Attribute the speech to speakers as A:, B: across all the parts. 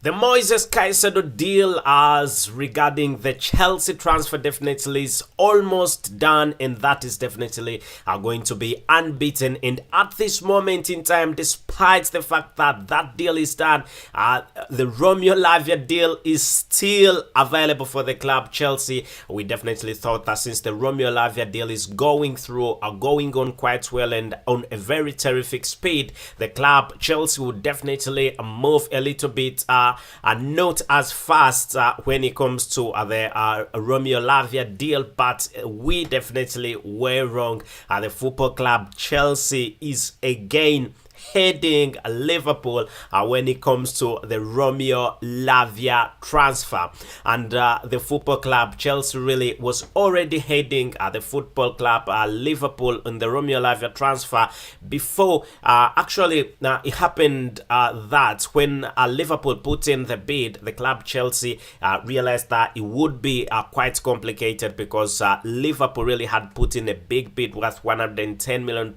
A: The Moises CAICEDO deal as regarding the Chelsea transfer definitely is almost done, and that is definitely going to be unbeaten. And at this moment in time, despite the fact that that deal is done, the ROMEO LAVIA deal is still available for the club Chelsea. We definitely thought that since the ROMEO LAVIA deal is going on quite well and on a very terrific speed, the club Chelsea would definitely move a little bit not as fast when it comes to the ROMEO LAVIA deal, but we definitely were wrong. The football club Chelsea is again heading Liverpool when it comes to the ROMEO LAVIA transfer, and the football club Chelsea really was already heading the football club Liverpool in the ROMEO LAVIA transfer before it happened that when Liverpool put in the bid, the club Chelsea realized that it would be quite complicated because Liverpool really had put in a big bid worth £110 million.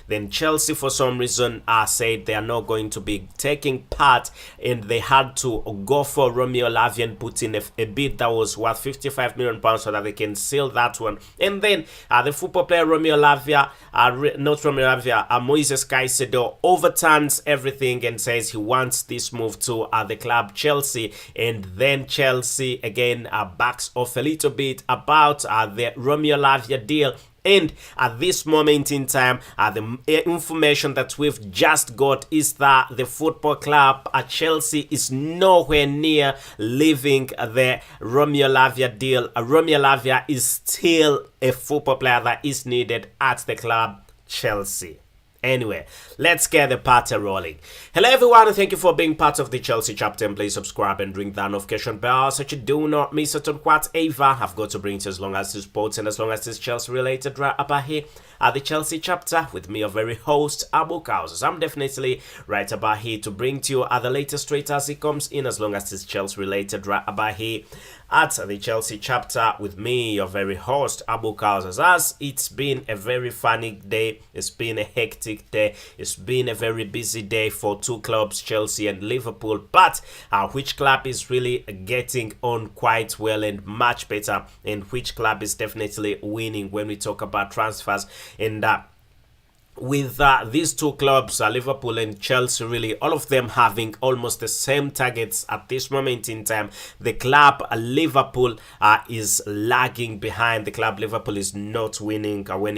A: Then Chelsea, for some reason, said they are not going to be taking part, and they had to go for ROMEO LAVIA and put in a bid that was worth £55 million so that they can seal that one. And then the football player ROMEO LAVIA, Moises CAICEDO overturns everything and says he wants this move to the club Chelsea, and then Chelsea again backs off a little bit about the ROMEO LAVIA deal. And at this moment in time, the information that we've just got is that the football club at Chelsea is nowhere near leaving the ROMEO LAVIA deal. ROMEO LAVIA is still a football player that is needed at the club Chelsea. Anyway, let's get the party rolling. Hello everyone, and thank you for being part of the Chelsea chapter, and please subscribe and ring that notification bell so you do not miss out on whatever I've got to bring to, as long as it's sports and as long as it's Chelsea related, right about here at the Chelsea chapter with me, your very host, Abu KALS. I'm definitely right about here to bring to you the latest straight as it comes in, as long as it's Chelsea related, right about here at the Chelsea chapter with me, your very host, Abu KALS. As it's been a very funny day, it's been a hectic day, it's been a very busy day for two clubs, Chelsea and Liverpool, but which club is really getting on quite well and much better, and which club is definitely winning when we talk about transfers? And with these two clubs, Liverpool and Chelsea, really all of them having almost the same targets at this moment in time, the club Liverpool is lagging behind. The club Liverpool is not winning when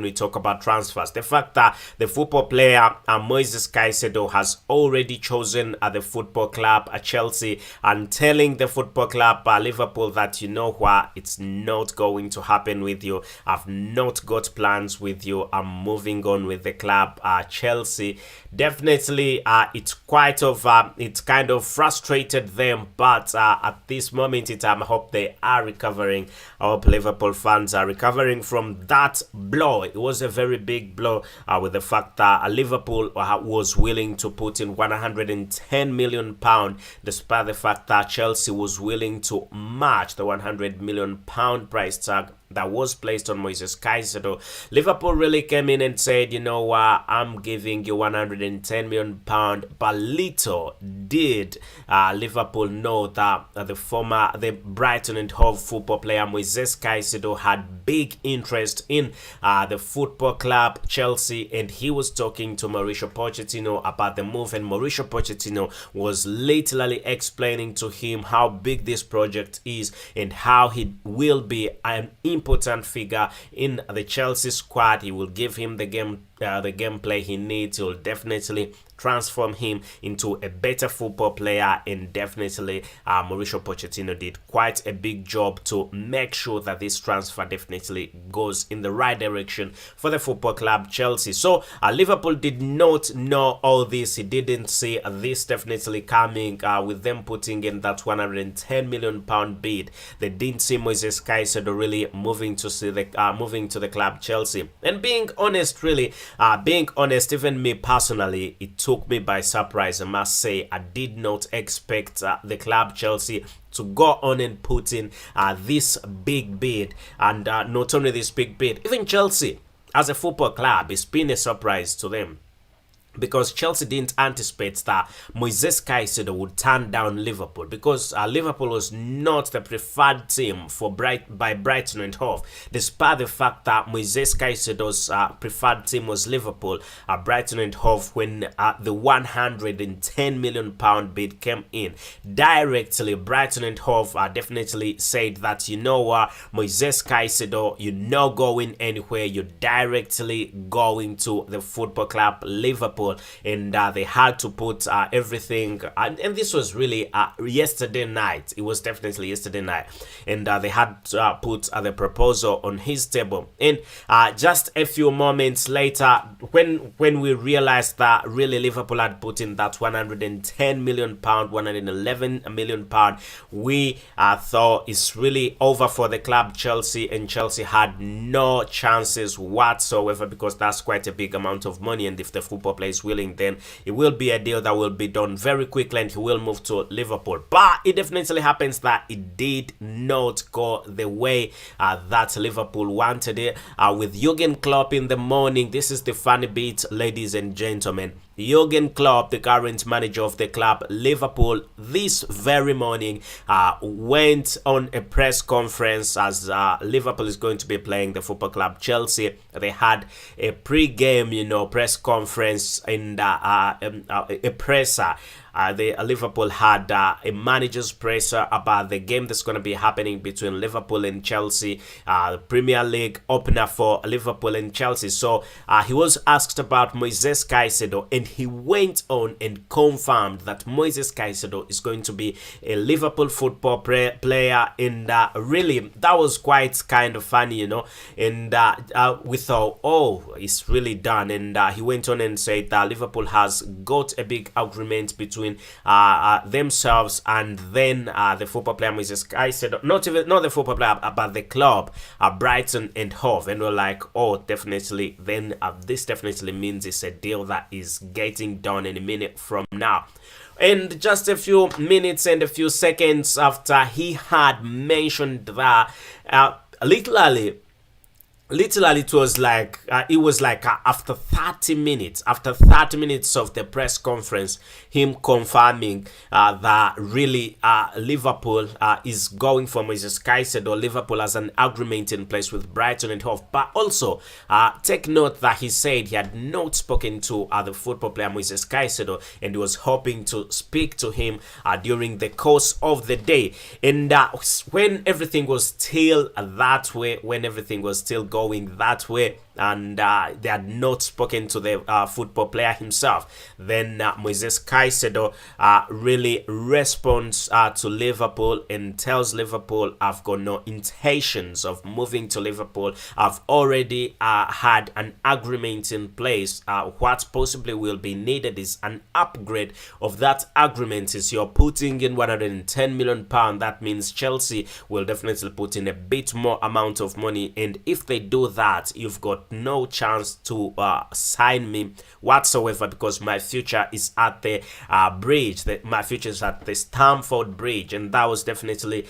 A: we talk about transfers. The fact that the football player Moises CAICEDO has already chosen the football club Chelsea and telling the football club Liverpool that, you know what, it's not going to happen with you. I've not got plans with you. I'm moving on with the club Chelsea. Definitely it's kind of frustrated them, but at this moment in time, I hope they are recovering. I hope Liverpool fans are recovering from that blow. It was a very big blow with the fact that Liverpool was willing to put in £110 million, despite the fact that Chelsea was willing to match the £100 million price tag that was placed on Moises CAICEDO. Liverpool really came in and said, you know what, I'm giving you £110 million, but little did Liverpool know that the Brighton and Hove football player Moises CAICEDO had big interest in the football club Chelsea, and he was talking to Mauricio Pochettino about the move, and Mauricio Pochettino was literally explaining to him how big this project is and how he will be an important figure in the Chelsea squad. He will give him the gameplay he needs. He will definitely transform him into a better football player, and definitely Mauricio Pochettino did quite a big job to make sure that this transfer definitely goes in the right direction for the football club Chelsea. So Liverpool did not know all this. He didn't see this definitely coming with them putting in that £110 million bid. They didn't see Moises CAICEDO really moving to the club Chelsea. And being honest, even me personally, it took me by surprise. I must say, I did not expect the club Chelsea to go on and put in this big bid, and not only this big bid, even Chelsea as a football club, it's been a surprise to them. because Chelsea didn't anticipate that Moises Caicedo would turn down Liverpool, because Liverpool was not the preferred team for by Brighton and Hove. Despite the fact that Moises Caicedo's preferred team was Liverpool, Brighton and Hove, when the £110 million bid came in, directly Brighton and Hove definitely said that, you know what, Moises Caicedo, you're not going anywhere, you're directly going to the football club Liverpool. And they had to put everything, and this was really yesterday night. It was definitely yesterday night, and they had to put the proposal on his table. And just a few moments later, when we realized that really Liverpool had put in that £110 million, £111 million, we thought it's really over for the club Chelsea, and Chelsea had no chances whatsoever, because that's quite a big amount of money. And if the football player is willing, then it will be a deal that will be done very quickly, and he will move to Liverpool. But it definitely happens that it did not go the way that Liverpool wanted it. With Jurgen Klopp in the morning, this is the funny bit, ladies and gentlemen. Jurgen Klopp, the current manager of the club Liverpool, this very morning went on a press conference as Liverpool is going to be playing the football club Chelsea. They had a pre-game, press conference, and a presser. The Liverpool had a manager's presser about the game that's going to be happening between Liverpool and Chelsea, the Premier League opener for Liverpool and Chelsea. So he was asked about Moises Caicedo, and he went on and confirmed that Moises Caicedo is going to be a Liverpool football player. And really, that was quite kind of funny, and we thought, oh, it's really done. And he went on and said that Liverpool has got a big agreement between themselves and then the football player Moises Caicedo, not the football player, but the club Brighton and Hove. And we're like, oh, definitely, then this definitely means it's a deal that is getting done in a minute from now. And just a few minutes and a few seconds after he had mentioned that, literally it was like after 30 minutes of the press conference, him confirming that really Liverpool is going for Moises Caicedo. Liverpool has an agreement in place with Brighton and Hove. But also take note that he said he had not spoken to the football player Moises Caicedo, and he was hoping to speak to him during the course of the day. And when everything was still that way, when everything was still going that way, and they had not spoken to the football player himself, then Moises Caicedo really responds to Liverpool and tells Liverpool, I've got no intentions of moving to Liverpool. I've already had an agreement in place. What possibly will be needed is an upgrade of that agreement. Is you're putting in £110 million. That means Chelsea will definitely put in a bit more amount of money, and if they do that, you've got no chance to sign me whatsoever, because my future is at the bridge. My future is at the Stamford Bridge. And that was definitely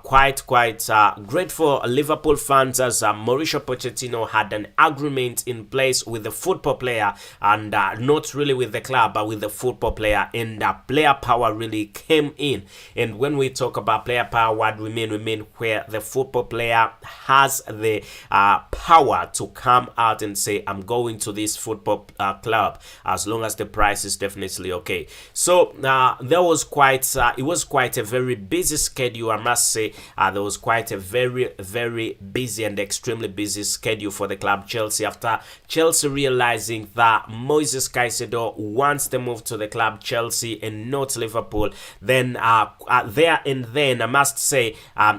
A: quite great for Liverpool fans, as Mauricio Pochettino had an agreement in place with the football player, and not really with the club, but with the football player, and player power really came in. And when we talk about player power, what we mean where the football player has the power to come out and say, I'm going to this football club, as long as the price is definitely okay. So there was it was quite a very busy schedule, I must say. There was quite a very busy and extremely busy schedule for the club Chelsea, after Chelsea realizing that Moises Caicedo wants to move to the club Chelsea and not Liverpool. Then there and then, I must say,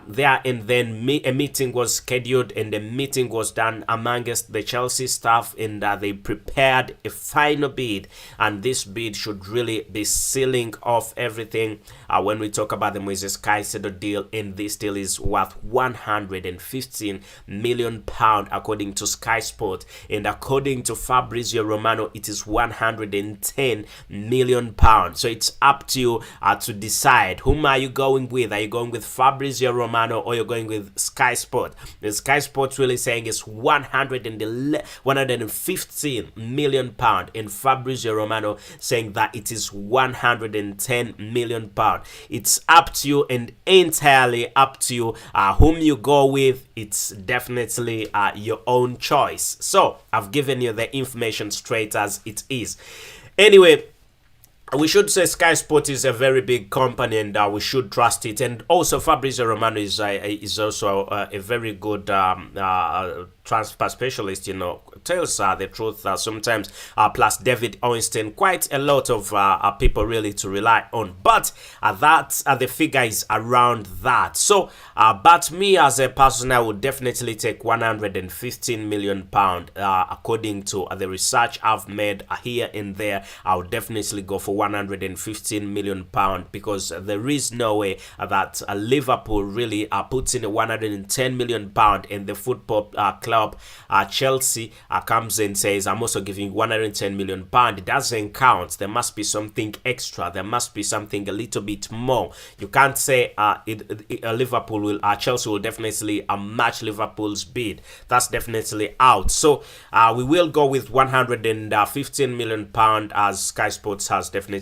A: there and then a meeting was scheduled, and the meeting was done amongst the Chelsea staff, and they prepared a final bid, and this bid should really be sealing off everything when we talk about the Moises Caicedo deal. And this deal is worth £115 million according to Sky Sport, and according to Fabrizio Romano, it is £110 million. So it's up to you to decide, whom are you going with? Are you going with Fabrizio Romano, or you're going with Sky Sport? The Sky Sport really saying it's £110 115 million pound, and Fabrizio Romano saying that it is 110 million pound. It's up to you and entirely up to you whom you go with. It's definitely your own choice. So I've given you the information straight as it is. Anyway, we should say Sky Sport is a very big company, and we should trust it. And also Fabrizio Romano is also a very good transfer specialist, tells the truth sometimes. Plus David Owenstein, quite a lot of people really to rely on. But the figure is around that. So, but me as a person, I would definitely take 115 million pound. According to the research I've made here and there, I would definitely go for 115 million pound, because there is no way that Liverpool really puts in a 110 million pound, and the football club Chelsea comes and says, I'm also giving 110 million pound. It doesn't count. There must be something extra. There must be something a little bit more. You can't say Liverpool will Chelsea will definitely match Liverpool's bid. That's definitely out. So we will go with 115 million pound, as Sky Sports has definitely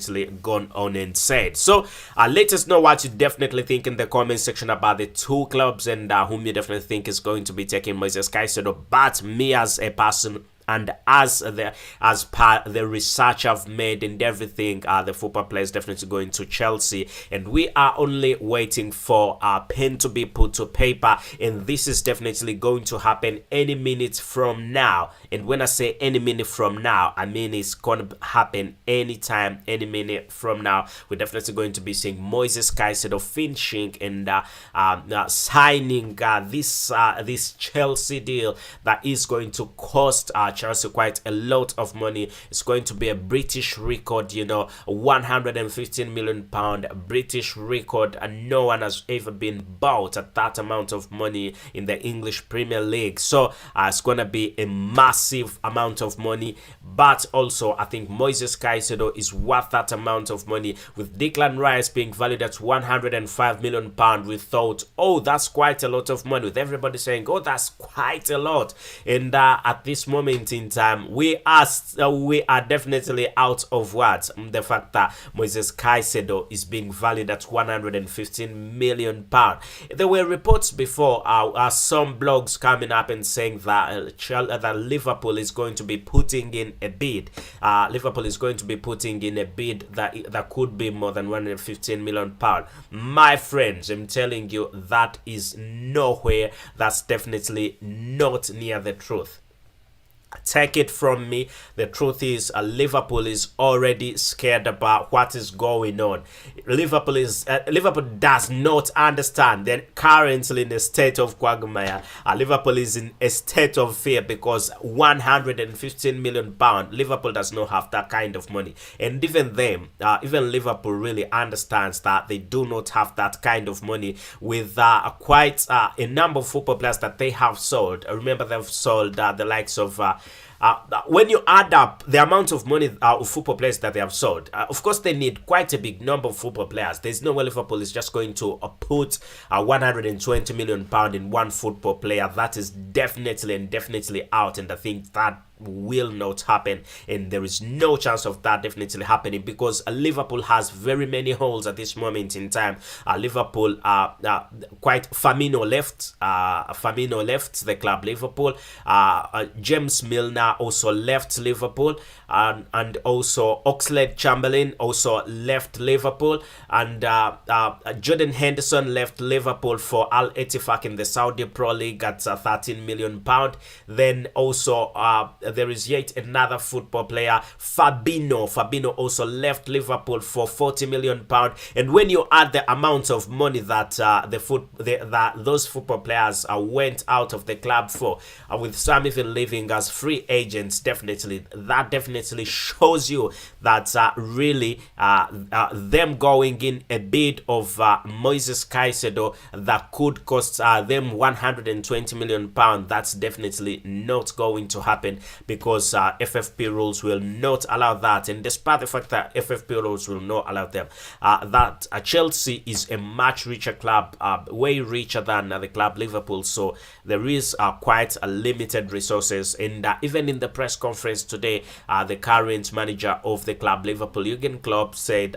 A: gone on and said. So let us know what you definitely think in the comment section about the two clubs, and whom you definitely think is going to be taking Moises Caicedo. But me as a person, and as per the research I've made and everything, the football player is definitely going to Chelsea, and we are only waiting for a pen to be put to paper, and this is definitely going to happen any minute from now. And when I say any minute from now, I mean it's going to happen anytime, any minute from now. We're definitely going to be seeing Moises Caicedo finishing and signing this Chelsea deal that is going to cost Chelsea quite a lot of money. It's going to be a British record, 115 million pound British record, and no one has ever been bought at that amount of money in the English Premier League. So it's going to be a massive amount of money, but also I think Moises Caicedo is worth that amount of money. With Declan Rice being valued at 105 million pound, we thought, oh, that's quite a lot of money, with everybody saying, oh, that's quite a lot. And at this moment in time, we are definitely out of words. The fact that Moises Caicedo is being valued at 115 million pound. There were reports before, some blogs coming up and saying that Liverpool is going to be putting in a bid. Liverpool is going to be putting in a bid that could be more than 115 million pound. My friends, I'm telling you, that is nowhere. That's definitely not near the truth. Take it from me, the truth is Liverpool is already scared about what is going on. Liverpool does not understand. They're currently in a state of quagmire. Liverpool is in a state of fear, because 115 million pound, Liverpool does not have that kind of money. And even them, even Liverpool really understands that they do not have that kind of money, with quite a number of football players that they have sold. Remember, they've sold the likes of when you add up the amount of money of football players that they have sold, of course they need quite a big number of football players. There's no way Liverpool is just going to put 120 million pound in one football player. That is definitely out, and I think that will not happen, and there is no chance of that definitely happening, because Liverpool has very many holes at this moment in time. Liverpool quite Firmino left the club. Liverpool James Milner also left Liverpool, and also Oxlade-Chamberlain also left Liverpool, and Jordan Henderson left Liverpool for Al Ettifaq in the Saudi Pro League at 13 million pound. Then also there is yet another football player, Fabinho. Fabinho also left Liverpool for 40 million pound. And when you add the amount of money that those football players went out of the club for, with some even leaving as free agents, that definitely shows you that really them going in a bid of Moises Caicedo that could cost them 120 million pound. That's definitely not going to happen. because FFP rules will not allow that. And despite the fact that FFP rules will not allow them, that Chelsea is a much richer club, way richer than the club Liverpool. So there is quite a limited resources. And even in the press conference today, the current manager of the club Liverpool, Jurgen Klopp, said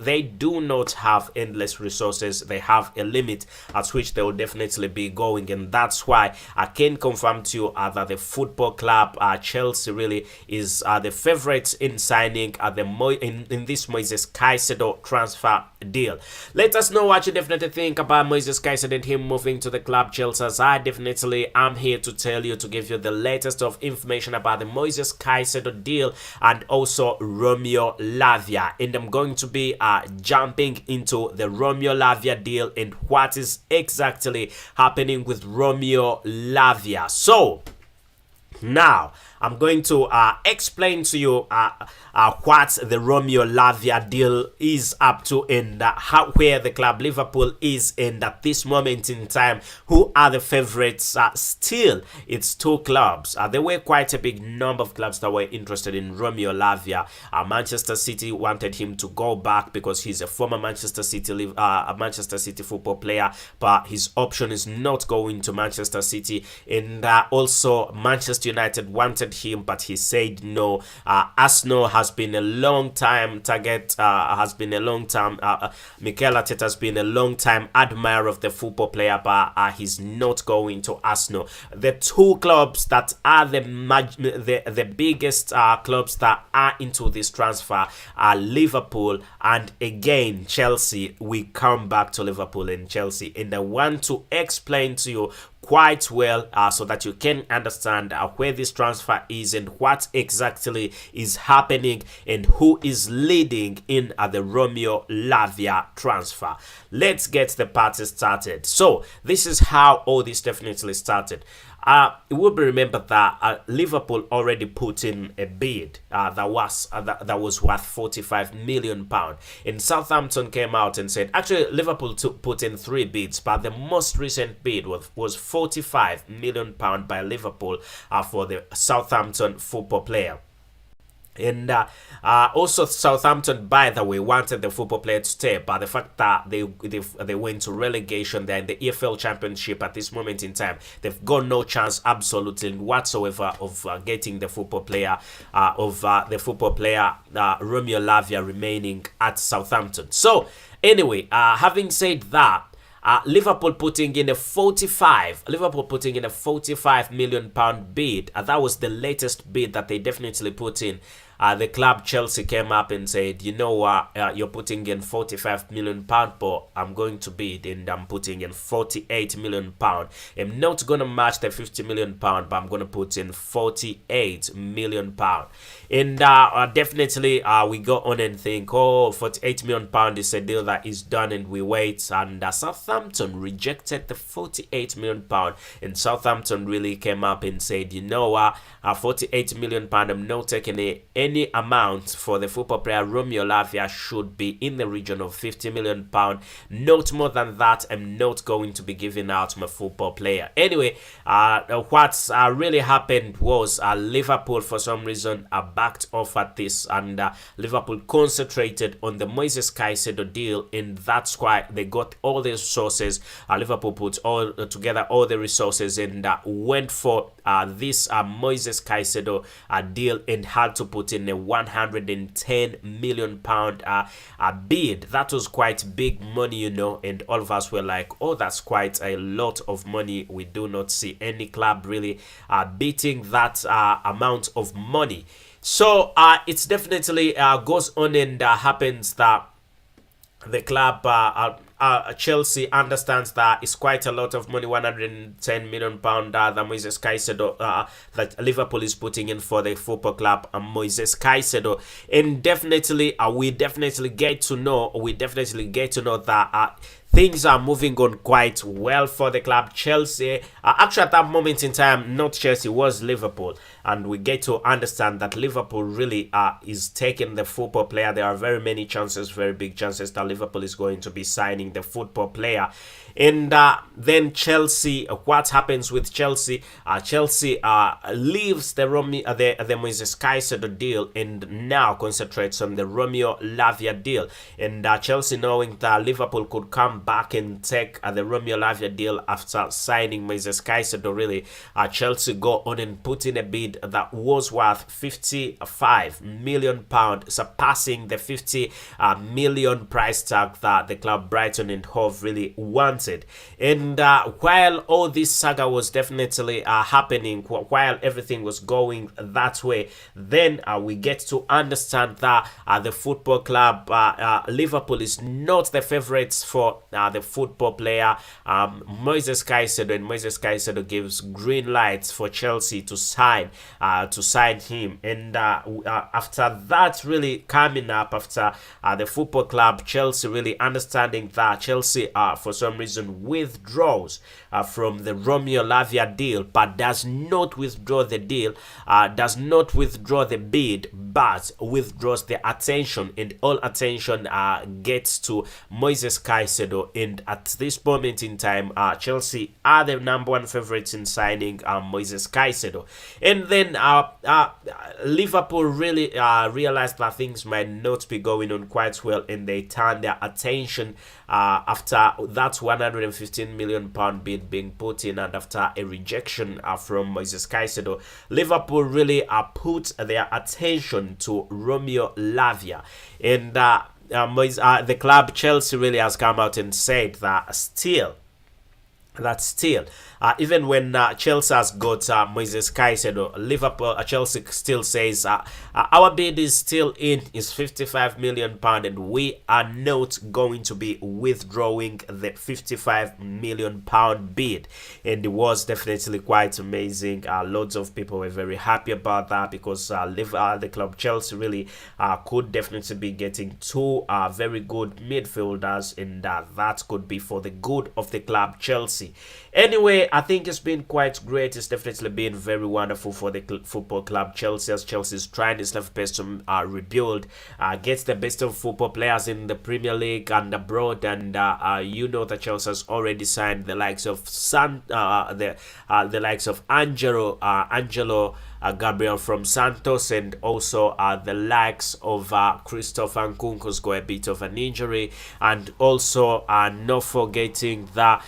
A: they do not have endless resources. They have a limit at which they will definitely be going, and that's why I can confirm to you that the football club Chelsea really is the favorites in signing in this Moises Caicedo transfer deal. Let us know what you definitely think about Moises Caicedo and him moving to the club Chelsea. As I definitely am here to tell you, to give you the latest of information about the Moises Caicedo deal and also Romeo LAVIA, and I'm going to be jumping into the Romeo LAVIA deal and what is exactly happening with Romeo LAVIA. So now I'm going to explain to you what the Romeo LAVIA deal is up to, and where the club Liverpool is, and at this moment in time, who are the favorites. Still, it's two clubs. There were quite a big number of clubs that were interested in Romeo LAVIA. Manchester City wanted him to go back because he's a former Manchester City football player, but his option is not going to Manchester City. And also Manchester United wanted him, but he said no. Arsenal has been a long time target, Mikel Arteta has been a long time admirer of the football player, but he's not going to Arsenal. The two clubs that are the biggest clubs that are into this transfer are Liverpool and again Chelsea. We come back to Liverpool and Chelsea, and I want to explain to you quite well so that you can understand where this transfer is and what exactly is happening and who is leading in the Romeo LAVIA transfer. Let's get the party started. So this is how all this definitely started. It will be remembered that Liverpool already put in a bid that was worth 45 million pound, and Southampton came out and said, actually Liverpool put in 3 bids, but the most recent bid was 45 million pound by Liverpool for the Southampton football player. And also Southampton, by the way, wanted the football player to stay, but the fact that they went to relegation, they're in the EFL Championship at this moment in time, they've got no chance absolutely whatsoever of getting the football player Romeo LAVIA remaining at Southampton. So anyway, having said that, Liverpool putting in a 45 million pound bid. That was the latest bid that they definitely put in. The club Chelsea came up and said, you know what, you're putting in 45 million pound, but I'm going to bid and I'm putting in 48 million pound. I'm not going to match the 50 million pound, but I'm going to put in 48 million pound. And definitely we go on and think, oh, 48 million pound is a deal that is done, and we wait. And Southampton rejected the 48 million pound, and Southampton really came up and said, you know what, 48 million pound, I'm not taking any amount for the football player Romeo LAVIA. Should be in the region of 50 million pound, not more than that. I'm not going to be giving out my football player. Anyway, what's really happened was Liverpool for some reason backed off at this, and Liverpool concentrated on the Moises Caicedo deal, and that's why they got all the resources. Liverpool put all together all the resources and went for this Moises Caicedo deal, and had to put in a 110 million pound bid. That was quite big money, you know, and all of us were like, oh, that's quite a lot of money. We do not see any club really beating that amount of money. So it's definitely goes on and happens that the club Chelsea understands that it's quite a lot of money, 110 million pound that Moises Caicedo that Liverpool is putting in for the football club Moises Caicedo. And definitely we definitely get to know that things are moving on quite well for the club Chelsea. Actually, at that moment in time, not Chelsea, was Liverpool. And we get to understand that Liverpool really is taking the football player. There are very many chances, very big chances that Liverpool is going to be signing the football player. And then Chelsea, what happens with Chelsea? Chelsea leaves the Moises Caicedo deal and now concentrates on the Romeo Lavia deal. And Chelsea, knowing that Liverpool could come back and take the Romeo Lavia deal after signing Moises Caicedo, really, Chelsea go on and put in a bid that was worth £55 million, surpassing the 50 million price tag that the club Brighton and Hove really wanted. And while all this saga was definitely happening, while everything was going that way, then we get to understand that the football club Liverpool is not the favorites for the football player Moises Caicedo, and Moises Caicedo gives green lights for Chelsea to sign him. And after that really coming up, after the football club Chelsea really understanding that Chelsea for some reason withdraws from the Romeo Lavia deal, but does not withdraw the deal, does not withdraw the bid, but withdraws the attention, and all attention gets to Moises Caicedo. And at this moment in time, Chelsea are the number one favorites in signing Moises Caicedo. And then Liverpool really realized that things might not be going on quite well, and they turned their attention after that £115 million bid being put in, and after a rejection from Moises Caicedo, Liverpool really put their attention to Romeo Lavia. And the club Chelsea really has come out and said that still, even when Chelsea has got Moises Caicedo, Liverpool, Chelsea still says our bid is still in, is £55 million, and we are not going to be withdrawing the £55 million bid. And it was definitely quite amazing. Loads of people were very happy about that, because the club Chelsea really could definitely be getting two very good midfielders, and that could be for the good of the club Chelsea. Anyway, I think it's been quite great. It's definitely been very wonderful for the football club Chelsea, as Chelsea is trying its level best to rebuild, get the best of football players in the Premier League and abroad. And you know that Chelsea has already signed the likes of the likes of Angelo Gabriel from Santos, and also the likes of Christopher Nkunku, who's got a bit of an injury, and also not forgetting that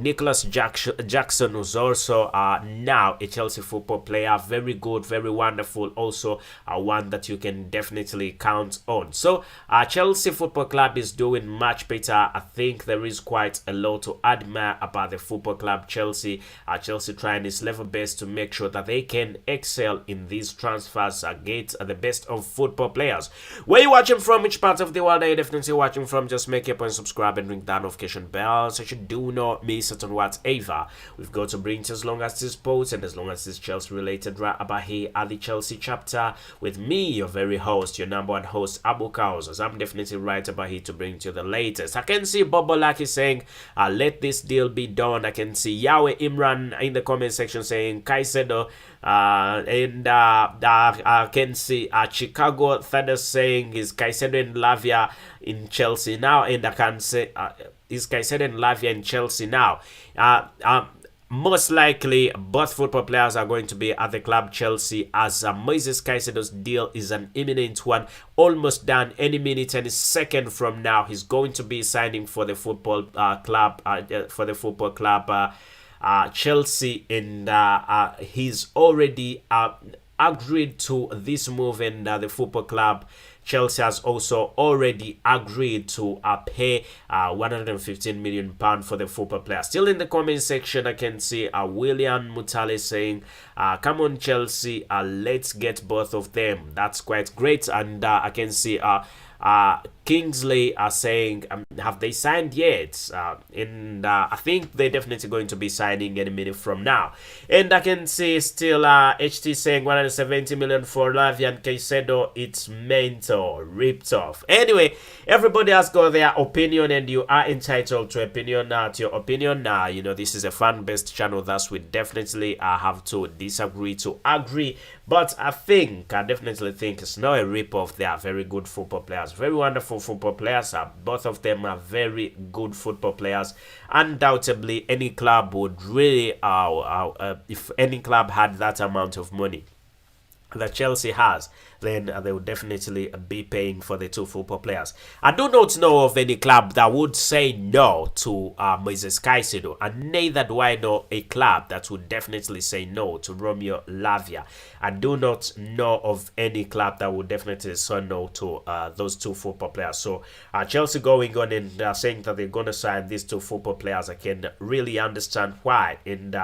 A: Nicholas Jackson, who's also now a Chelsea football player, very good, very wonderful, also one that you can definitely count on. So Chelsea Football Club is doing much better. I think there is quite a lot to admire about the football club Chelsea. Chelsea trying its level best to make sure that they can excel in these transfers, get the best of football players. Where you watching from? Which part of the world are you definitely watching from? Just make your point, subscribe, and ring that notification bell so you do not miss it on whatever we've got to bring to, as long as this sports and as long as this Chelsea related, right about here at the Chelsea chapter with me, your very host, your number one host, Abu Kaos, as I'm definitely right about here to bring to the latest. I can see Bobo Laki saying let this deal be done. I can see Yahweh Imran in the comment section saying Caicedo, and I can see Chicago Thunder saying is Caicedo and Lavia in Chelsea now, and I can say is Caicedo and Lavia in Chelsea now. Most likely both football players are going to be at the club Chelsea, as Moises Caicedo's deal is an imminent one, almost done. Any minute, any second from now, he's going to be signing for the football club Chelsea, and he's already agreed to this move, and the football club Chelsea has also already agreed to pay £115 million for the football player. Still in the comment section, I can see William Mutale saying, come on Chelsea, let's get both of them. That's quite great. And I can see Kingsley are saying, have they signed yet? And I think they're definitely going to be signing any minute from now. And I can see still HT saying 170 million for LAVIA and CAICEDO. It's mental, ripped off. Anyway, everybody has got their opinion, and you are entitled to your opinion. You know, this is a fan-based channel, thus we definitely have to disagree to agree. But I definitely think it's not a rip-off. They are very good football players, very wonderful football players. Both of them are very good football players. Undoubtedly, any club would really, if any club had that amount of money that Chelsea has, then they would definitely be paying for the two football players. I do not know of any club that would say no to Moises Caicedo, and neither do I know a club that would definitely say no to Romeo Lavia. I do not know of any club that would definitely say no to those two football players. So Chelsea going on and saying that they're going to sign these two football players, I can really understand why. And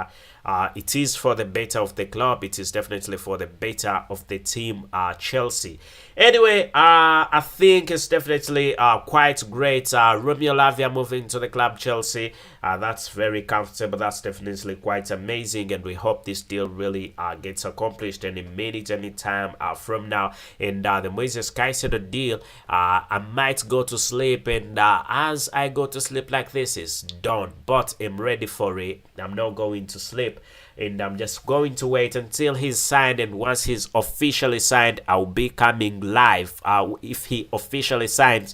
A: it is for the better of the club. It is definitely for the better of the team, Chelsea. Anyway, I think it's definitely quite great. Romeo Lavia moving to the club Chelsea. That's very comfortable. That's definitely quite amazing, and we hope this deal really gets accomplished any minute, any time from now. And the Moises Caicedo deal, I might go to sleep, and as I go to sleep like this, it's done. But I'm ready for it. I'm not going to sleep, and I'm just going to wait until he's signed. And once he's officially signed, I'll be coming live. If he officially signs,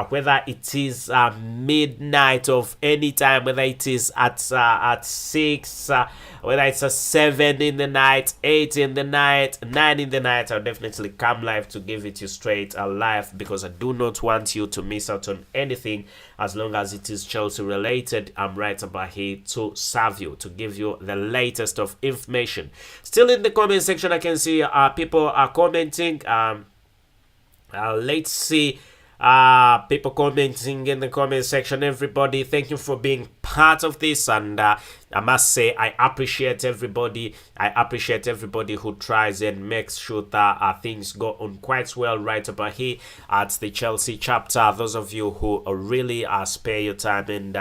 A: whether it is midnight of any time, whether it is at 6, whether it's 7 in the night, 8 in the night, 9 in the night, I'll definitely come live to give it you straight live, because I do not want you to miss out on anything. As long as it is Chelsea related, I'm right about here to serve you, to give you the latest of information. Still in the comment section, I can see people are commenting. Let's see. People commenting in the comment section. Everybody, thank you for being part of this, and I must say I appreciate everybody. I appreciate everybody who tries and makes sure that things go on quite well right about here at the Chelsea chapter. Those of you who really spare your time and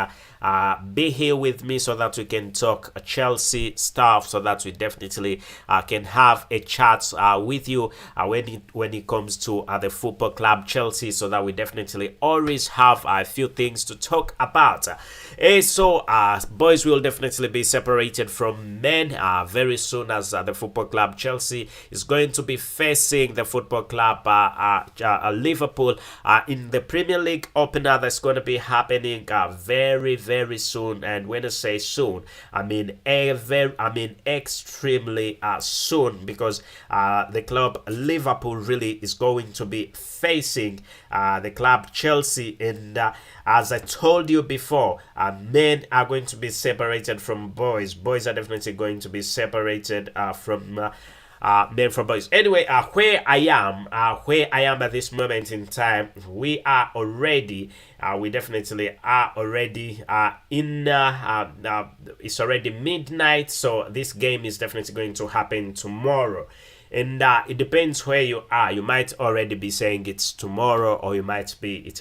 A: be here with me so that we can talk Chelsea stuff, so that we definitely can have a chat with you when it comes to the football club Chelsea, so that we definitely always have a few things to talk about. So boys will definitely be separated from men very soon, as the football club Chelsea is going to be facing the football club Liverpool in the Premier League opener that's going to be happening very soon. And when I say soon, I mean extremely soon, because the club Liverpool really is going to be facing the club Chelsea. And as I told you before, men are going to be separated from boys. Boys are definitely going to be separated from men from boys. Anyway, where I am at this moment in time, we are already we definitely are already it's already midnight, so this game is definitely going to happen tomorrow. And it depends where you are. You might already be saying it's tomorrow, or it might be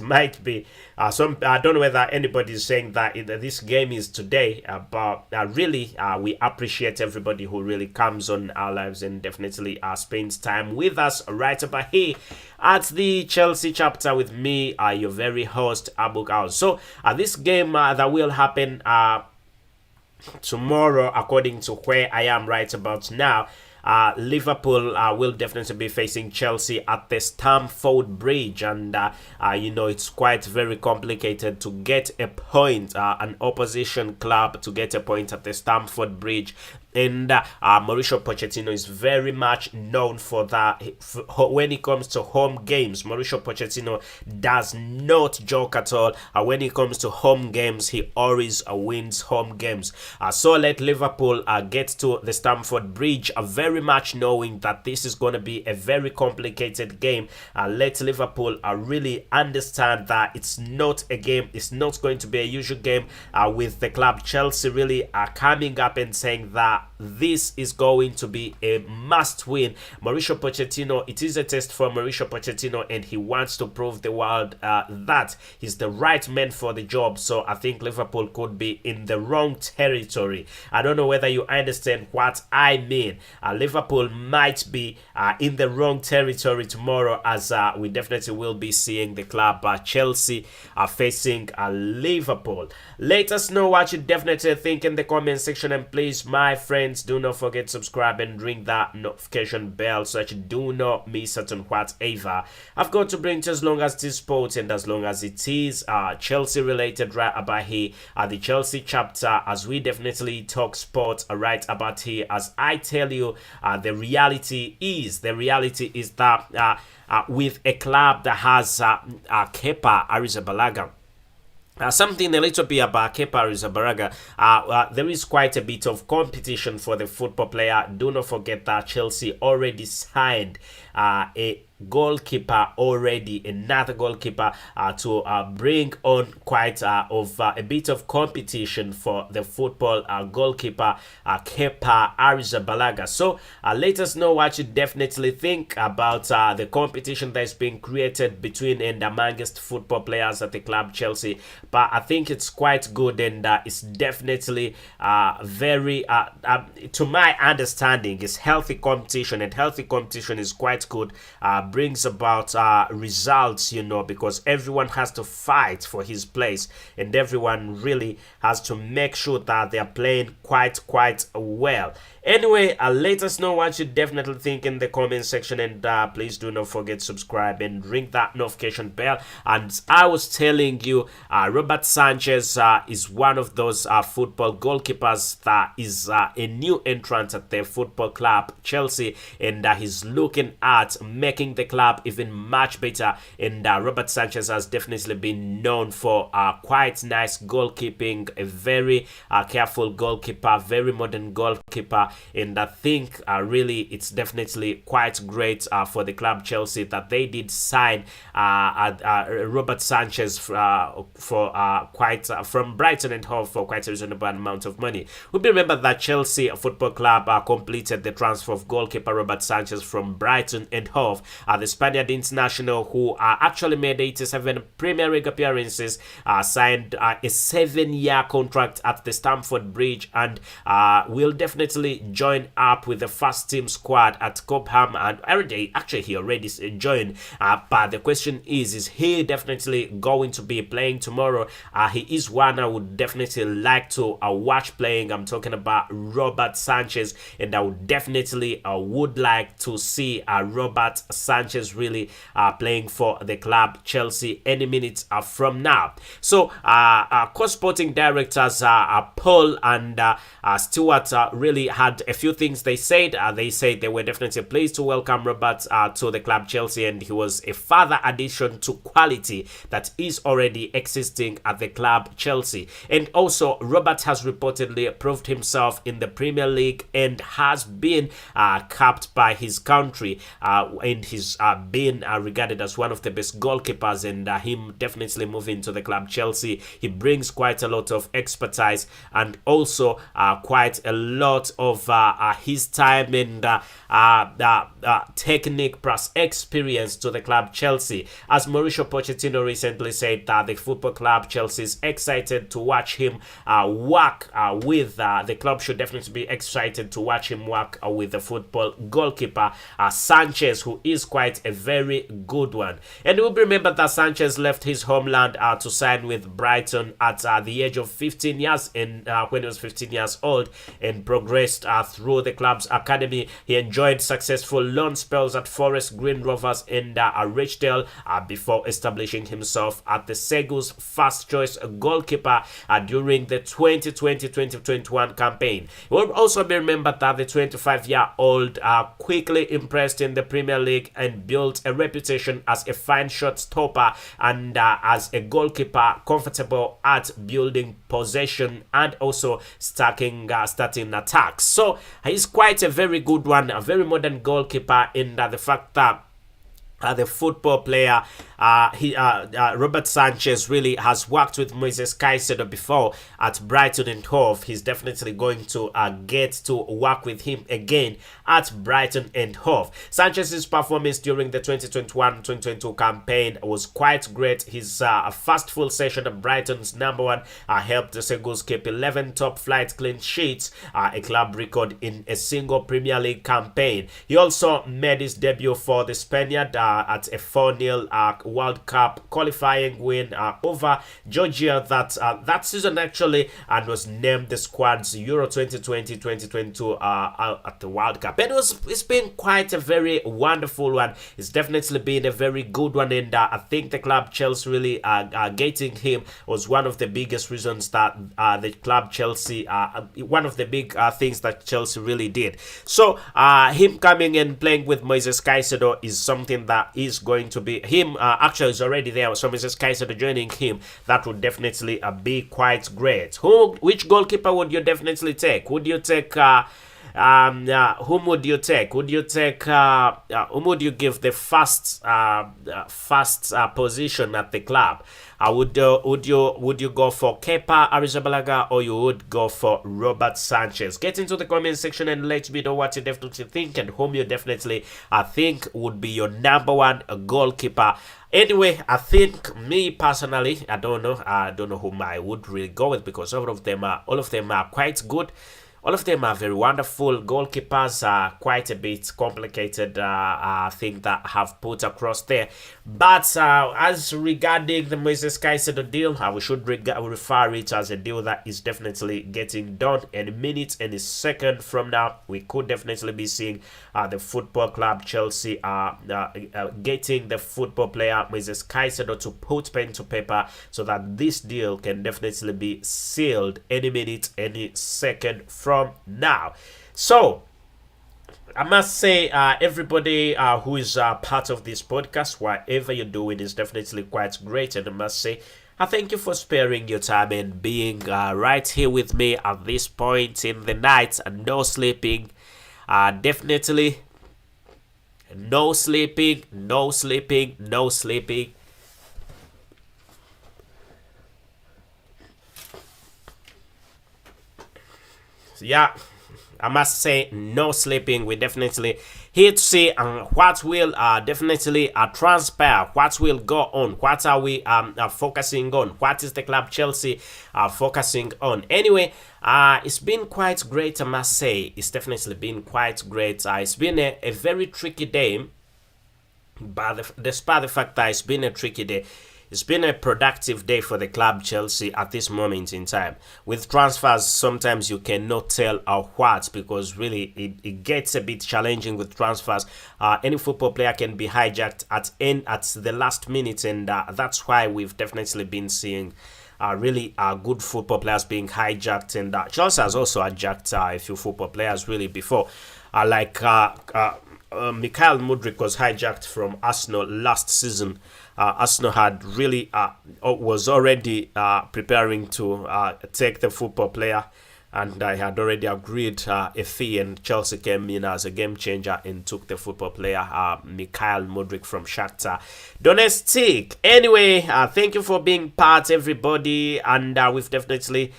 A: some. I don't know whether anybody is saying that this game is today, but really we appreciate everybody who really comes on our lives and definitely spends time with us right about here at the Chelsea chapter with me, your very host, Abu Kals. So this game that will happen tomorrow, according to where I am right about now, Liverpool will definitely be facing Chelsea at the Stamford Bridge, and you know, it's quite very complicated to get a point, an opposition club to get a point at the Stamford Bridge. And Mauricio Pochettino is very much known for that. When it comes to home games, Mauricio Pochettino does not joke at all. When it comes to home games, he always wins home games. So let Liverpool get to the Stamford Bridge, very much knowing that this is going to be a very complicated game. Let Liverpool really understand that it's not a game. It's not going to be a usual game, with the club Chelsea really coming up and saying that this is going to be a must win. Mauricio Pochettino, it is a test for Mauricio Pochettino, and he wants to prove the world that he's the right man for the job. So I think Liverpool could be in the wrong territory. I don't know whether you understand what I mean. Liverpool might be in the wrong territory tomorrow, as we definitely will be seeing the club Chelsea facing Liverpool. Let us know what you definitely think in the comment section, and please, my friends, do not forget to subscribe and ring that notification bell so that you do not miss out on whatever I've got to bring to, as long as it is sports and as long as it is Chelsea related right about here at the Chelsea chapter, as we definitely talk sports right about here. As I tell you, the reality is that with a club that has Kepa Arrizabalaga, something a little bit about Kepa Arrizabalaga, there is quite a bit of competition for the football player. Do not forget that Chelsea already signed a goalkeeper already, another goalkeeper to bring on quite of a bit of competition for the football goalkeeper Kepa Arrizabalaga. So let us know what you definitely think about the competition that is being created between and amongst football players at the club Chelsea. But I think it's quite good, and it's definitely very to my understanding is healthy competition, and healthy competition is quite good. Brings about results, because everyone has to fight for his place, and everyone really has to make sure that they are playing quite well. Anyway, let us know what you definitely think in the comment section, and please do not forget to subscribe and ring that notification bell. And I was telling you, Robert Sanchez is one of those football goalkeepers that is a new entrant at the football club Chelsea, and he's looking at making the club even much better. And Robert Sanchez has definitely been known for quite nice goalkeeping, a very careful goalkeeper, very modern goalkeeper. And I think really it's definitely quite great for the club Chelsea that they did sign Robert Sanchez for quite from Brighton and Hove for quite a reasonable amount of money. We remember that Chelsea Football Club completed the transfer of goalkeeper Robert Sanchez from Brighton and Hove, the Spaniard international who actually made 87 Premier League appearances, signed a 7-year contract at the Stamford Bridge, and will definitely join up with the first team squad at Cobham. And he already joined, but the question is he definitely going to be playing tomorrow? He is one I would definitely like to watch playing. I'm talking about Robert Sanchez, and I would definitely would like to see Robert Sanchez really playing for the club Chelsea any minute from now. So co-sporting directors Paul and Stewart really had a few things they said. They said they were definitely pleased to welcome Robert to the club Chelsea, and he was a further addition to quality that is already existing at the club Chelsea. And also Robert has reportedly proved himself in the Premier League and has been capped by his country, and he's been regarded as one of the best goalkeepers. And him definitely moving to the club Chelsea, he brings quite a lot of expertise and also quite a lot of his time and technique plus experience to the club Chelsea. As Mauricio Pochettino recently said that the football club Chelsea is excited to watch him work with the club should definitely be excited to watch him work with the football goalkeeper Sanchez, who is quite a very good one. And we'll remember that Sanchez left his homeland to sign with Brighton at the age of 15 years, and when he was 15 years old, and progressed through the club's academy. He enjoyed successful loan spells at Forest Green Rovers and Rochdale before establishing himself at the Segu's first choice goalkeeper during the 2020-2021 campaign. It will also be remembered that the 25-year-old quickly impressed in the Premier League and built a reputation as a fine shot stopper and as a goalkeeper comfortable at building possession and also starting attacks. So he's quite a very good one, a very modern goalkeeper in the fact that the football player, Robert Sanchez really has worked with Moises Caicedo before at Brighton and Hove. He's definitely going to get to work with him again at Brighton and Hove. Sanchez's performance during the 2021-2022 campaign was quite great. His first full session at Brighton's number one helped the Seagulls keep 11 top-flight clean sheets, a club record in a single Premier League campaign. He also made his debut for the Spaniard at a 4-0 World Cup qualifying win over Georgia that season actually, and was named the squad's Euro 2020-2022 at the World Cup. And it's been quite a very wonderful one. It's definitely been a very good one, and I think the club Chelsea really getting him was one of the biggest reasons that the club Chelsea, one of the big things that Chelsea really did. So him coming and playing with Moises Caicedo is something that is going to be him. Actually, is already there. So Moises Caicedo joining him, that would definitely be quite great. Which goalkeeper would you definitely take? Would you take? Whom would you take? Would you take? Whom would you give the first position at the club? Would you go for Kepa Arrizabalaga, or you would go for Robert Sanchez? Get into the comment section and let me know what you definitely think, and whom you definitely think would be your number one goalkeeper. Anyway, I think me personally, I don't know whom I would really go with, because all of them are quite good. All of them are very wonderful. Goalkeepers are quite a bit complicated thing that I have put across there. But as regarding the Moises Caicedo deal, we should refer it as a deal that is definitely getting done. Any minute, any second from now, we could definitely be seeing the football club Chelsea getting the football player Moises Caicedo to put pen to paper, so that this deal can definitely be sealed any minute, any second from now. So I must say, everybody who is part of this podcast, whatever you're doing, is definitely quite great, and I must say, I thank you for sparing your time and being right here with me at this point in the night, and no sleeping. Definitely no sleeping. Yeah, I must say, no sleeping. We definitely here to see what will definitely transpire, what will go on, what are we focusing on, what is the club Chelsea focusing on. Anyway, it's been quite great, I must say. It's definitely been quite great. It's been a very tricky day, but despite the fact that it's been a tricky day, it's been a productive day for the club Chelsea at this moment in time. With transfers, sometimes you cannot tell what, because really it gets a bit challenging with transfers. Any football player can be hijacked at the last minute, and that's why we've definitely been seeing really good football players being hijacked, and Chelsea has also hijacked a few football players really before, like Mikael Mudryk was hijacked from Arsenal last season. Arsenal had really was already preparing to take the football player, and I had already agreed a fee, and Chelsea came in as a game changer and took the football player Mikael Mudryk from Shakhtar Donetsk. Anyway, thank you for being part, everybody, and we've definitely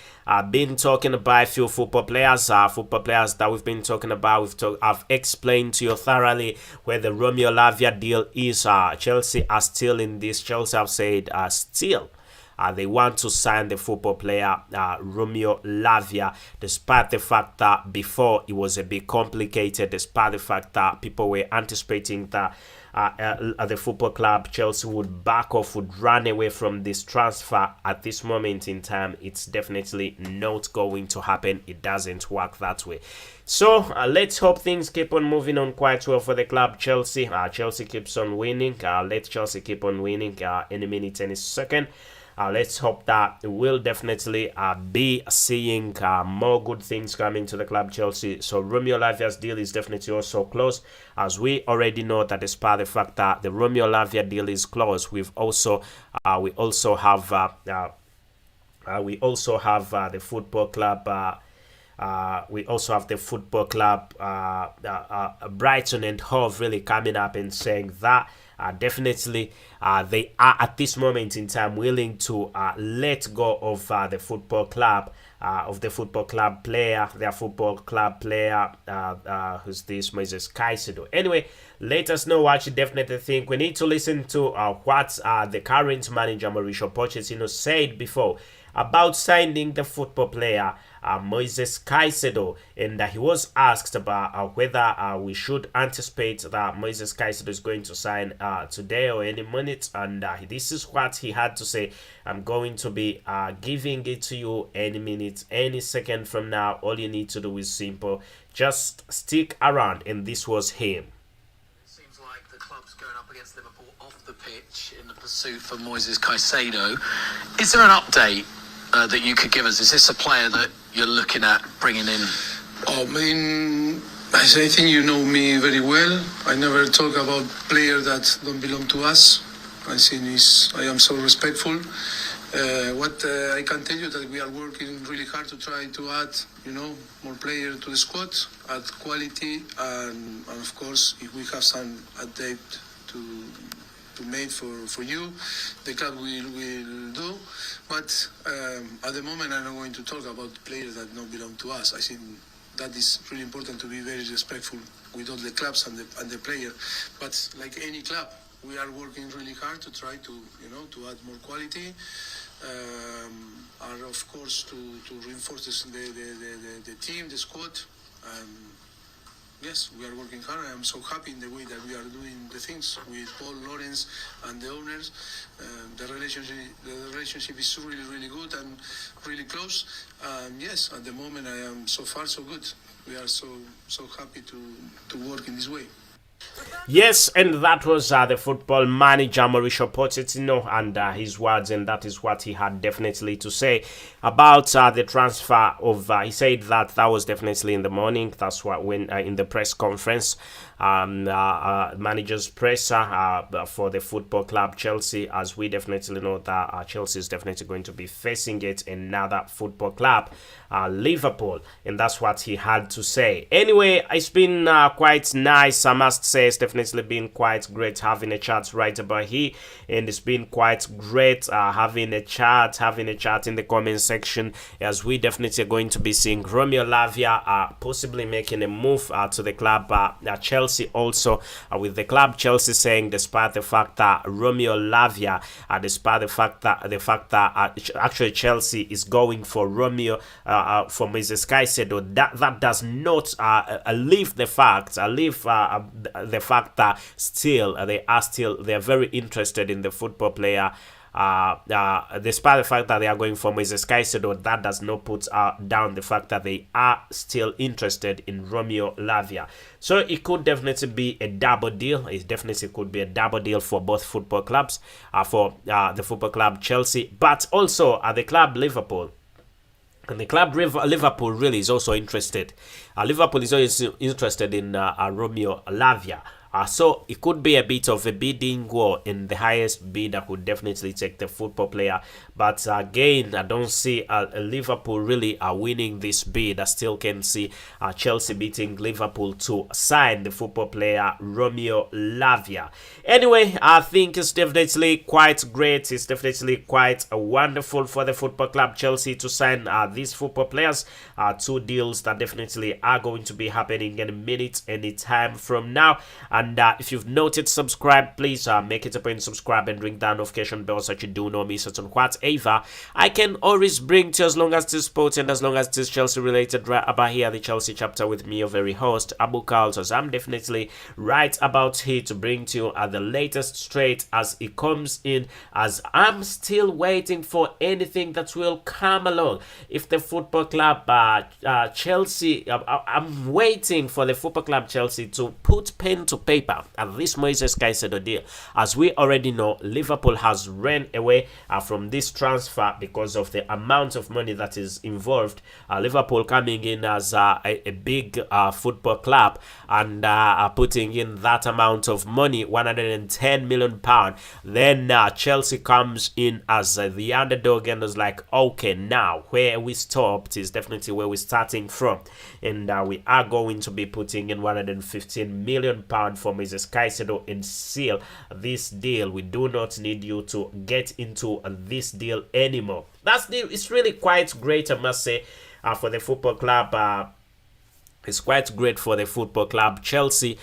A: been talking about a few football players that we've been talking about. I've explained to you thoroughly where the ROMEO LAVIA deal is. Chelsea are still in this. Chelsea have said still they want to sign the football player ROMEO LAVIA, despite the fact that before it was a bit complicated, despite the fact that people were anticipating that the football club Chelsea would back off, would run away from this transfer. At this moment in time, it's definitely not going to happen. It doesn't work that way. So let's hope things keep on moving on quite well for the club Chelsea. Chelsea keeps on winning. Let Chelsea keep on winning any minute, any second. Let's hope that we'll definitely be seeing more good things coming to the club Chelsea. So ROMEO LAVIA's deal is definitely also close, as we already know that despite the fact that the ROMEO LAVIA deal is close, we also have the football club. We also have the football club Brighton and Hove really coming up and saying that definitely they are at this moment in time willing to let go of the football club. Of the football club player, their football club player, who's this Moses Caicedo. Anyway, let us know what you definitely think. We need to listen to what the current manager Mauricio Pochettino said before about signing the football player Moises Caicedo, and he was asked about whether we should anticipate that Moises Caicedo is going to sign today or any minute, and this is what he had to say. I'm going to be giving it to you any minute, any second from now. All you need to do is simple, just stick around. And this was him.
B: Seems like the club's going up against Liverpool off the pitch in the pursuit for Moises Caicedo. Is there an update that you could give us? Is this a player that you're looking at bringing in?
C: I mean, I think you know me very well. I never talk about players that don't belong to us. I think I am so respectful. What I can tell you that we are working really hard to try to add, more players to the squad, add quality, and of course, if we have some update to make for you, the club will do. But at the moment, I'm not going to talk about players that don't belong to us. I think that is really important to be very respectful with all the clubs and the player. But like any club, we are working really hard to try to add more quality, and of course to reinforce the team, the squad. Yes, we are working hard. I am so happy in the way that we are doing the things with Paul, Lawrence, and the owners. The relationship is really, really good and really close. Yes, at the moment I am so far so good. We are so happy to work in this way.
A: Yes, and that was the football manager Mauricio Pochettino and his words, and that is what he had definitely to say about the transfer of. He said that was definitely in the morning. That's what when in the press conference, manager's presser for the football club Chelsea, as we definitely know that Chelsea is definitely going to be facing it another football club, Liverpool, and that's what he had to say. Anyway, it's been quite nice, I must say. It's definitely been quite great having a chat right about here, and it's been quite great having a chat in the comment section, as we definitely are going to be seeing Romeo Lavia possibly making a move to the club Chelsea also, with the club Chelsea saying, despite the fact that Romeo Lavia, despite the fact that actually Chelsea is going for Romeo for Moses Caicedo, that does not leave the fact that still they are very interested in the football player. Despite the fact that they are going for Moses Caicedo, that does not put down the fact that they are still interested in Romeo Lavia. So it could definitely be a double deal. It definitely could be a double deal for both football clubs, for the football club Chelsea, but also the club Liverpool. And the club Liverpool really is also interested. Liverpool is also interested in Romeo Lavia. So it could be a bit of a bidding war, and the highest bidder could definitely take the football player. But again, I don't see Liverpool really winning this bid. I still can see Chelsea beating Liverpool to sign the football player Romeo Lavia. Anyway, I think it's definitely quite great. It's definitely quite wonderful for the football club Chelsea to sign these football players. Two deals that definitely are going to be happening in a minute, any time from now. And if you've noted, subscribe, please make it a point, subscribe and ring that notification bell so that you do not miss out on whatever I can always bring to you, as long as this sports and as long as this Chelsea related, right about here, the Chelsea chapter with me, your very host, Abu KALS. So I'm definitely right about here to bring to you the latest straight as it comes in, as I'm still waiting for anything that will come along. If the football club Chelsea, I'm waiting for the football club Chelsea to put pen to paper at this Moises Caicedo deal. As we already know, Liverpool has ran away from this transfer because of the amount of money that is involved. Liverpool coming in as a big football club and putting in that amount of money, £110 million. Then Chelsea comes in as the underdog and is like, okay, now where we stopped is definitely where we're starting from, and we are going to be putting in £115 million for Mrs. Caicedo and seal this deal. We do not need you to get into this deal anymore. It's really quite great, I must say, for the football club. It's quite great for the football club Chelsea,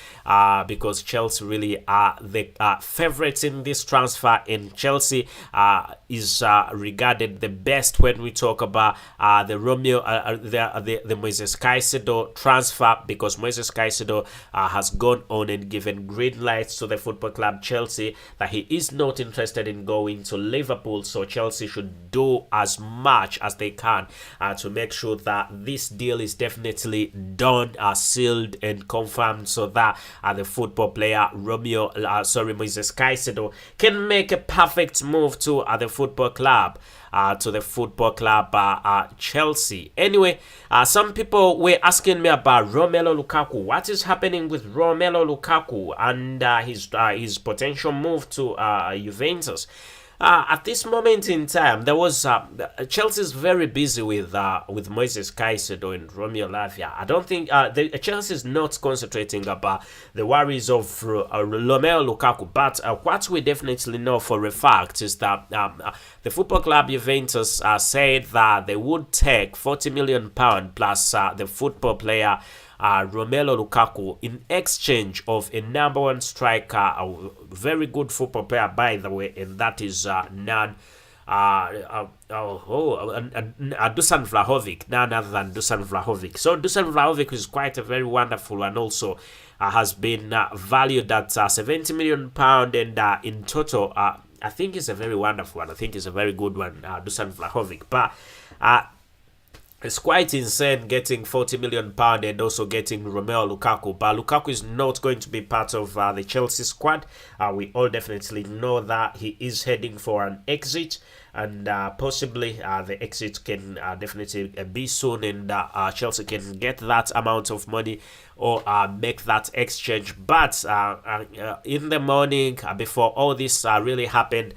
A: because Chelsea really are the favorites in this transfer, and Chelsea is regarded the best when we talk about the Romeo, the Moises Caicedo transfer, because Moises Caicedo has gone on and given green lights to the football club Chelsea that he is not interested in going to Liverpool. So Chelsea should do as much as they can to make sure that this deal is definitely done, sealed and confirmed, so that the football player Moises Caicedo can make a perfect move to the football club. Chelsea. Anyway, some people were asking me about Romelu Lukaku. What is happening with Romelu Lukaku and his potential move to Juventus? At this moment in time, there was Chelsea is very busy with Moises Caicedo and Romeo Lavia. I don't think Chelsea is not concentrating about the worries of Romelu Lukaku. But what we definitely know for a fact is that the football club Juventus said that they would take £40 million plus the football player Romelu Lukaku in exchange of a number one striker, a very good football player by the way, and that is Dusan Vlahovic, none other than Dusan Vlahovic. So Dusan Vlahovic is quite a very wonderful and also has been valued at £70 million, and in total I think it's a very wonderful one. I think it's a very good one, Dusan Vlahovic. But it's quite insane getting £40 million and also getting Romelu Lukaku. But Lukaku is not going to be part of the Chelsea squad. We all definitely know that he is heading for an exit, and possibly the exit can definitely be soon, and Chelsea can get that amount of money or make that exchange. But in the morning, before all this really happened,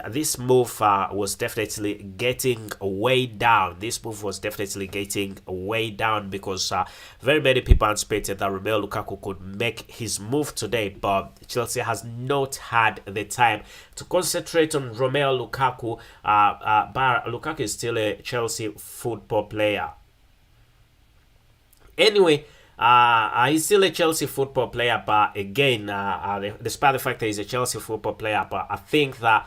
A: this move was definitely getting way down. This move was definitely getting way down because very many people anticipated that Romelu Lukaku could make his move today, but Chelsea has not had the time to concentrate on Romelu Lukaku. But Lukaku is still a Chelsea football player. Anyway, he's still a Chelsea football player, but again, despite the fact that he's a Chelsea football player, but I think that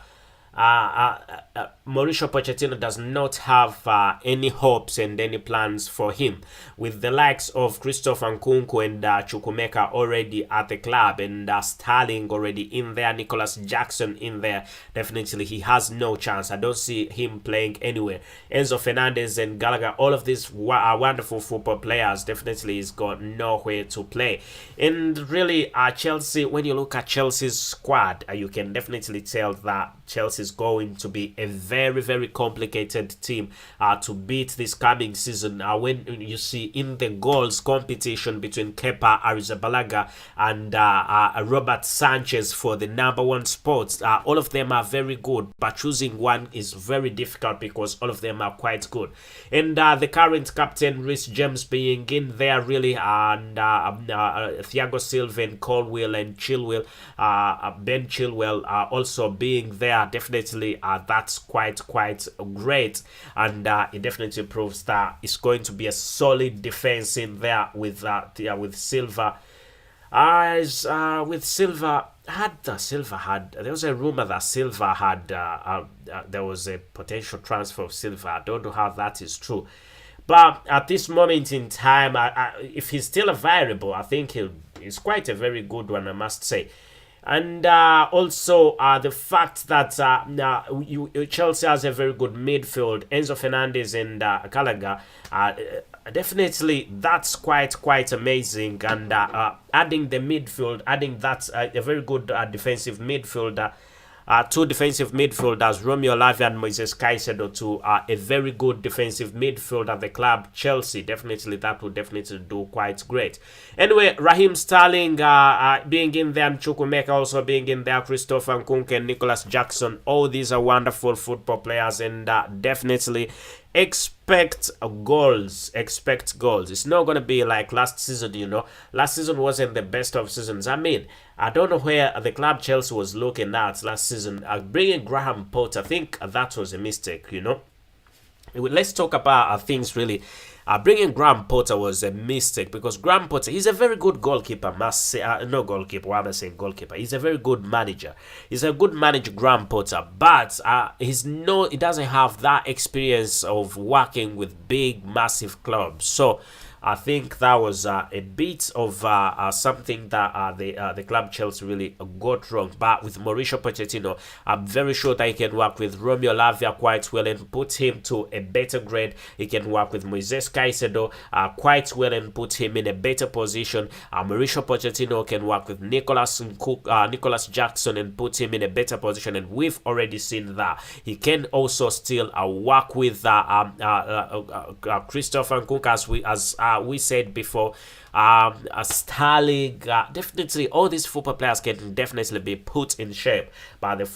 A: Mauricio Pochettino does not have any hopes and any plans for him, with the likes of Christopher Nkunku and Chukwuemeka already at the club, and Sterling already in there, Nicholas Jackson in there. Definitely he has no chance. I don't see him playing anywhere. Enzo Fernandez and Gallagher, all of these are wonderful football players, definitely he's got nowhere to play. And really Chelsea, when you look at Chelsea's squad, you can definitely tell that Chelsea is going to be a very, very complicated team to beat this coming season. When you see in the goals competition between Kepa Arrizabalaga and Robert Sanchez for the number one spots, all of them are very good, but choosing one is very difficult because all of them are quite good. And the current captain Reece James being in there really, and Thiago Silva and Colwill and Chilwell, Ben Chilwell also being there, definitely that's quite great, and it definitely proves that it's going to be a solid defense in there with Silva. With Silva there was a rumor that Silva had there was a potential transfer of Silva. I don't know how that is true, but at this moment in time, if he's still available, I think he's quite a very good one, I must say. And also the fact that Chelsea has a very good midfield, Enzo Fernandez and Gallagher, definitely that's quite amazing. And adding the midfield, adding that a very good defensive midfielder, two defensive midfielders, Romeo Lavia and Moises Caicedo, to a very good defensive midfield at the club Chelsea. Definitely that would definitely do quite great. Anyway, Raheem Sterling being in there, and Chukwuemeka also being in there, Christopher Nkunku and Nicholas Jackson, all these are wonderful football players, and definitely expect goals. Expect goals. It's not gonna be like last season. Last season wasn't the best of seasons. I mean, I don't know where the club Chelsea was looking at last season. Bringing Graham Potter, I think that was a mistake. Let's talk about things really. Bringing Graham Potter was a mistake, because Graham Potter, he's a very good goalkeeper, must say. No goalkeeper, why am I saying goalkeeper? He's a very good manager. He's a good manager, Graham Potter, but he doesn't have that experience of working with big, massive clubs. So I think that was a bit of something that the club Chelsea really got wrong. But with Mauricio Pochettino, I'm very sure that he can work with Romeo Lavia quite well and put him to a better grade. He can work with Moises Caicedo quite well and put him in a better position. Mauricio Pochettino can work with Nicholas Jackson and put him in a better position, and we've already seen that. He can also still work with Christopher Nkunku, as we said before. Sterling, definitely all these football players can definitely be put in shape by the